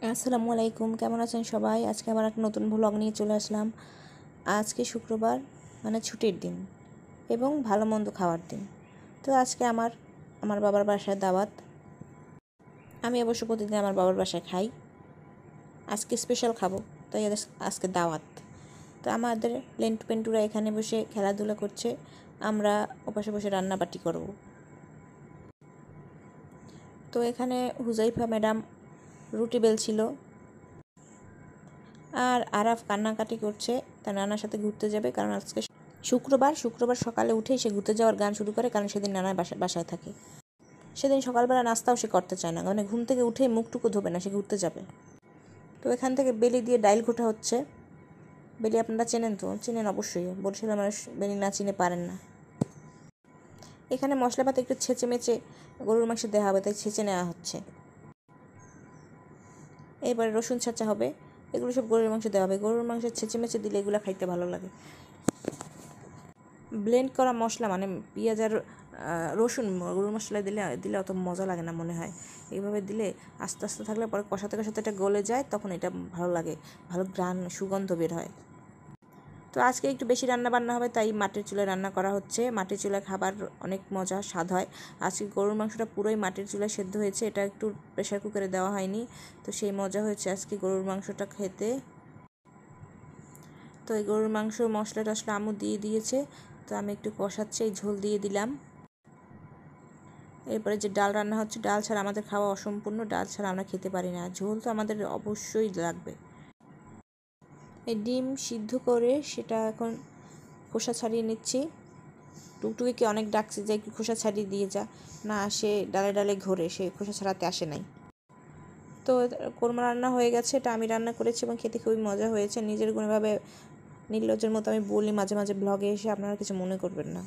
আসসালামু আলাইকুম, কেমন আছেন সবাই? আজকে আবার একটা নতুন ভ্লগ নিয়ে চলে আসলাম। আজকে শুক্রবার, মানে ছুটির দিন এবং ভালো মন্দ খাওয়ার দিন। তো আজকে আমার বাবার বাসায় দাওয়াত। আমি অবশ্য প্রতিদিন আমার বাবার বাসায় খাই, আজকে স্পেশাল খাবো, তাই আজকে দাওয়াত। তো আমাদের পেন্টুরা এখানে বসে খেলাধুলা করছে, আমরা ওপাশে বসে রান্নাবাটি করব। তো এখানে হুজাইফা ম্যাডাম রুটি বেলছিল, আর আরাফ কান্নাকাটি করছে, তার নানার সাথে ঘুরতে যাবে। কারণ আজকে শুক্রবার সকালে উঠেই সে ঘুরতে যাওয়ার গান শুরু করে, কারণ সেদিন নানার বাসায় থাকে। সেদিন সকালবেলা নাস্তাও সে করতে চায় না, মানে ঘুম থেকে উঠেই মুখটুকু ধোবে না, সে ঘুরতে যাবে। তো এখান থেকে বেলি দিয়ে ডাইল ঘোটা হচ্ছে। বেলি আপনারা চেনেন তো? চেনেন অবশ্যই, বরিশালের মানুষ বেলি না চিনে পারেন না। এখানে মশলাপাতি একটু ছেঁচে মেচে গরুর মাংস দেওয়া হবে, তাই ছেঁচে নেওয়া হচ্ছে। এবারে রসুন ছাঁচা হবে, এগুলো সব গরুর মাংস দেওয়া হবে। গরুর মাংস ছেঁচে মেচে দিলে এগুলো খাইতে ভালো লাগে। ব্লেন্ড করা মশলা মানে পেঁয়াজ আর রসুন গরুর মশলায় দিলে অত মজা লাগে না মনে হয়। এইভাবে দিলে আস্তে আস্তে থাকলে পরে কষাতে কষাতে এটা গলে যায়, তখন এটা ভালো লাগে, ভালো ঘ্রাণ সুগন্ধ বের হয়। তো আজকে একটু বেশি রান্না বান্না হবে, তাই মাটির চুলায় রান্না করা হচ্ছে। মাটির চুলায় খাবার অনেক মজা স্বাদ হয়। আজকে গরুর মাংসটা পুরোই মাটির চুলায় সেদ্ধ হয়েছে, এটা একটু প্রেশার কুকারে দেওয়া হয়নি, তো সেই মজা হয়েছে আজকে গরুর মাংসটা খেতে। তো এই গরুর মাংস মশলা টশলা আম্মু দিয়ে দিয়েছে, তো আমি একটু কষাচ্ছি, এই ঝোল দিয়ে দিলাম। এরপরে যে ডাল রান্না হচ্ছে, ডাল ছাড়া আমাদের খাওয়া অসম্পূর্ণ, ডাল ছাড়া আমরা খেতে পারি না, ঝোল তো আমাদের অবশ্যই লাগবে। এই ডিম সিদ্ধ করে সেটা এখন খোসা ছাড়িয়ে নিচ্ছি। টুকটুকিকে অনেক ডাকছি যে একটু খোসা ছাড়িয়ে দিয়ে যা, না সে ডালে ডালে ঘোরে, সে খোসা ছাড়াতে আসে নাই। তো কোরমা রান্না হয়ে গেছে, এটা আমি রান্না করেছি এবং খেতে খুবই মজা হয়েছে। নিজের কোনোভাবে নির্লজ্জের মতো আমি বলি মাঝে মাঝে ব্লগে এসে, আপনারা কিছু মনে করবেন না।